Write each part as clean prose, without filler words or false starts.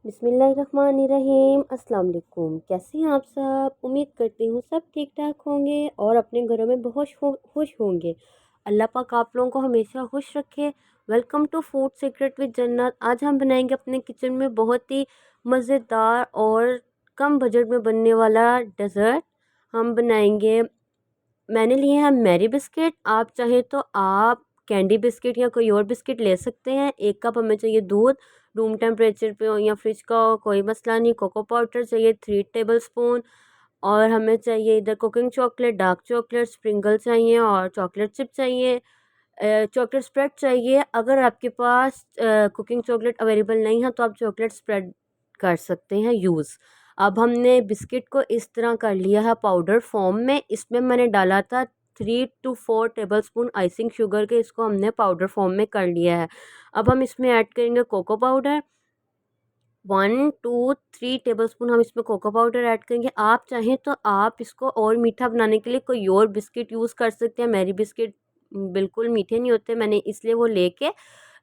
बिस्मिल्लाहिर्रहमानिर्रहीम। अस्सलाम वालेकुम। कैसे हैं आप सब? उम्मीद करती हूँ सब ठीक ठाक होंगे और अपने घरों में बहुत खुश होंगे। अल्लाह पाक आप लोगों को हमेशा खुश रखे। Welcome to food secret with Jannat. आज हम बनाएंगे अपने किचन में बहुत ही मज़ेदार और कम बजट में बनने वाला डेज़र्ट। हम बनाएंगे, मैंने लिए हैं मैरी बिस्किट। आप चाहें तो आप कैंडी बिस्किट या कोई और बिस्किट ले सकते हैं। 1 कप हमें चाहिए दूध, रूम टेम्परेचर पे हो या फ्रिज का हो कोई मसला नहीं। कोको पाउडर चाहिए 3 टेबल स्पून। और हमें चाहिए इधर कुकिंग चॉकलेट, डार्क चॉकलेट, स्प्रिंगल चाहिए और चॉकलेट चिप चाहिए, चॉकलेट स्प्रेड चाहिए। अगर आपके पास कुकिंग चॉकलेट अवेलेबल नहीं है तो आप चॉकलेट स्प्रेड कर सकते हैं यूज़। अब हमने बिस्किट को इस तरह कर लिया है पाउडर फॉर्म में। इसमें मैंने डाला था 3 to 4 table spoon icing sugar के। इसको हमने पाउडर फॉर्म में कर लिया है। अब हम इसमें ऐड करेंगे cocoa powder. 1 to 3 tablespoon हम इसमें कोको पाउडर ऐड करेंगे। आप चाहें तो आप इसको और मीठा बनाने के लिए कोई और बिस्किट यूज़ कर सकते हैं। मैरी बिस्किट बिल्कुल मीठे नहीं होते, मैंने इसलिए वो लेके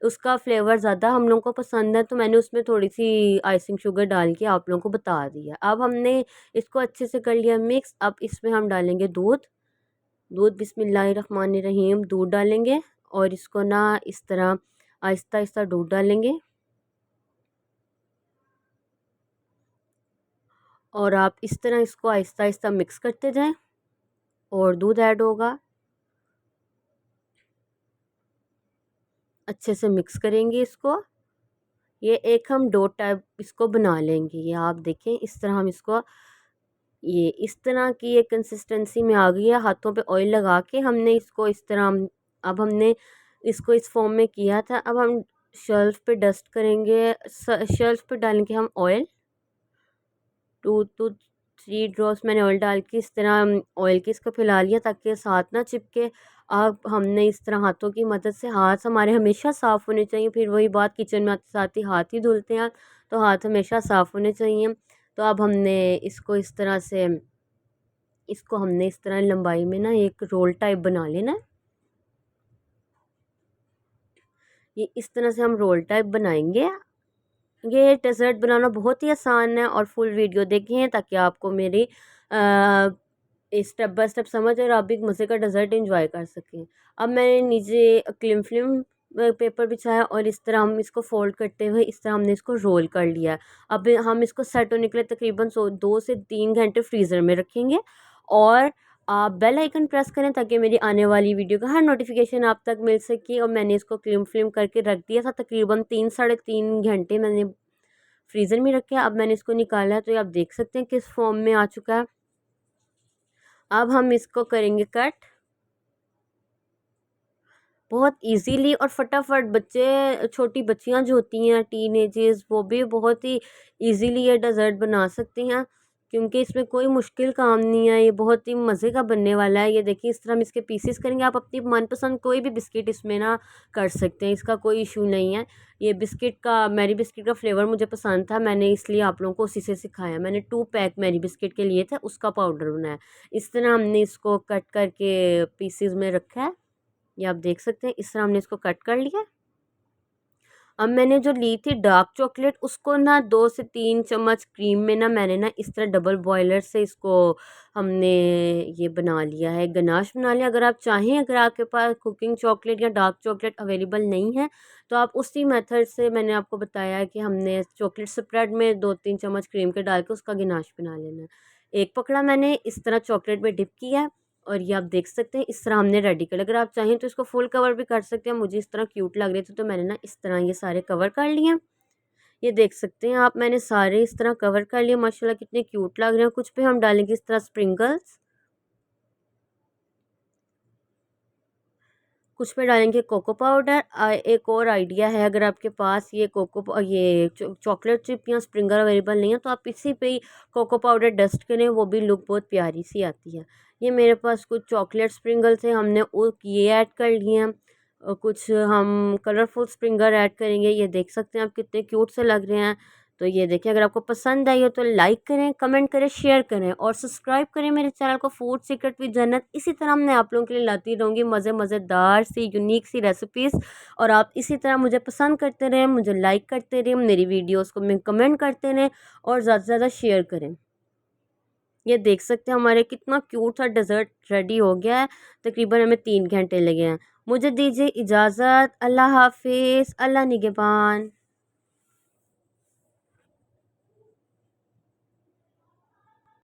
उसका फ्लेवर ज़्यादा हम लोगों को पसंद है तो मैंने उसमें थोड़ी सी आइसिंग शुगर डाल के आप लोगों को बता दिया। अब हमने इसको अच्छे से कर लिया मिक्स। अब इसमें हम डालेंगे दूध। दूध बिस्मिल्लाहिर्रहमानिर्रहीम दूध डालेंगे और इसको ना इस तरह आहिस्ता आहिस्ता दूध डालेंगे और आप इस तरह इसको आहिस्ता आहिस्ता मिक्स करते जाएं और दूध ऐड होगा। अच्छे से मिक्स करेंगे इसको। ये एक हम डो टाइप इसको बना लेंगे। ये आप देखें इस तरह हम इसको, ये इस तरह की ये कंसिस्टेंसी में आ गई है। हाथों पे ऑयल लगा के हमने इसको इस तरह अब हमने इसको इस फॉर्म में किया था। अब हम शेल्फ पे डस्ट करेंगे, शेल्फ पे डालेंगे हम ऑयल। 2 to 3 ड्रॉप्स मैंने ऑयल डाल के इस तरह ऑयल के इसको फैला लिया ताकि हाथ ना चिपके। अब हमने इस तरह हाथों की मदद से, हाथ हमारे हमेशा साफ़ होने चाहिए। फिर वही बात, किचन में आते साथ ही हाथ ही धुलते हैं तो हाथ हमेशा साफ़ होने चाहिए। तो अब हमने इसको इस तरह से, इसको हमने इस तरह लंबाई में ना एक रोल टाइप बना लेना है। ये इस तरह से हम रोल टाइप बनाएंगे। ये डेज़र्ट बनाना बहुत ही आसान है और फुल वीडियो देखें ताकि आपको मेरी स्टेप बाय स्टेप समझ और आप भी मज़े का डेज़र्ट एंजॉय कर सकें। अब मैंने नीचे क्लिम फिल्म पेपर बिछाया और इस तरह हम इसको फोल्ड करते हुए इस तरह हमने इसको रोल कर लिया। अब हम इसको सेट होने के लिए तकरीबन 2 से 3 घंटे फ्रीज़र में रखेंगे। और आप बेल आइकन प्रेस करें ताकि मेरी आने वाली वीडियो का हर नोटिफिकेशन आप तक मिल सके। और मैंने इसको क्लिम फिल्म करके रख दिया था तकरीबन 3 साढ़े 3 घंटे मैंने फ्रीज़र में रखा। अब मैंने इसको निकाला है तो ये आप देख सकते हैं किस फॉर्म में आ चुका है। अब हम इसको करेंगे कट बहुत इजीली और फटाफट। बच्चे, छोटी बच्चियां जो होती हैं टीनेजर्स, वो भी बहुत ही इजीली ये डेज़र्ट बना सकती हैं क्योंकि इसमें कोई मुश्किल काम नहीं है। ये बहुत ही मज़े का बनने वाला है। ये देखिए इस तरह हम इसके पीसेस करेंगे। आप अपनी मनपसंद कोई भी बिस्किट इसमें ना कर सकते हैं, इसका कोई इशू नहीं है। ये बिस्किट का, मैरी बिस्किट का फ्लेवर मुझे पसंद था, मैंने इसलिए आप लोगों को उसी से सिखाया। मैंने 2 पैक मैरी बिस्किट के लिए थे, उसका पाउडर बनाया। इस तरह हमने इसको कट करके पीसेस में रखा है। ये आप देख सकते हैं इस तरह हमने इसको कट कर लिया। अब मैंने जो ली थी डार्क चॉकलेट, उसको ना 2 से 3 चम्मच क्रीम में ना मैंने ना इस तरह डबल बॉयलर से इसको हमने ये बना लिया है, गनाश बना लिया। अगर आप चाहें, अगर आपके पास कुकिंग चॉकलेट या डार्क चॉकलेट अवेलेबल नहीं है तो आप उसी मेथड से, मैंने आपको बताया है कि हमने चॉकलेट स्प्रेड में 2-3 चम्मच क्रीम के डाल के उसका गनाश बना लेना है। एक पकड़ा मैंने इस तरह चॉकलेट में डिप किया है और ये आप देख सकते हैं इस तरह हमने रेडी कर लिया। अगर आप चाहें तो इसको फुल कवर भी कर सकते हैं। मुझे इस तरह क्यूट लग रहे थे तो मैंने ना इस तरह ये सारे कवर कर लिए। ये देख सकते हैं आप, मैंने सारे इस तरह कवर कर लिए। माशाल्लाह कितने क्यूट लग रहे हैं। कुछ पे हम डालेंगे इस तरह स्प्रिंकल्स, कुछ पे डालेंगे कोको पाउडर। एक और आइडिया है, अगर आपके पास ये ये चॉकलेट चिप या स्प्रिंगर अवेलेबल नहीं है तो आप इसी पे ही कोको पाउडर डस्ट करें, वो भी लुक बहुत प्यारी सी आती है। ये मेरे पास कुछ चॉकलेट स्प्रिंगल थे, हमने ये ऐड कर लिए हैं। और कुछ हम कलरफुल स्प्रिंगर ऐड करेंगे। ये देख सकते हैं आप कितने क्यूट से लग रहे हैं। तो ये देखिए, अगर आपको पसंद आई हो तो लाइक करें, कमेंट करें, शेयर करें और सब्सक्राइब करें मेरे चैनल को फूड सीक्रेट विद जन्नत। इसी तरह मैं आप लोगों के लिए लाती रहूँगी मज़ेदार सी यूनिक सी रेसिपीज़, और आप इसी तरह मुझे पसंद करते रहें, मुझे लाइक करते रहें, मेरी वीडियोज़ को में कमेंट करते रहें और ज़्यादा से ज़्यादा शेयर करें। ये देख सकते हैं हमारे कितना क्यूट सा डेज़र्ट रेडी हो गया है। तकरीबन हमें 3 घंटे लगे हैं। मुझे दीजिए इजाज़त। अल्लाह हाफ़िज़। अल्लाह निगहबान।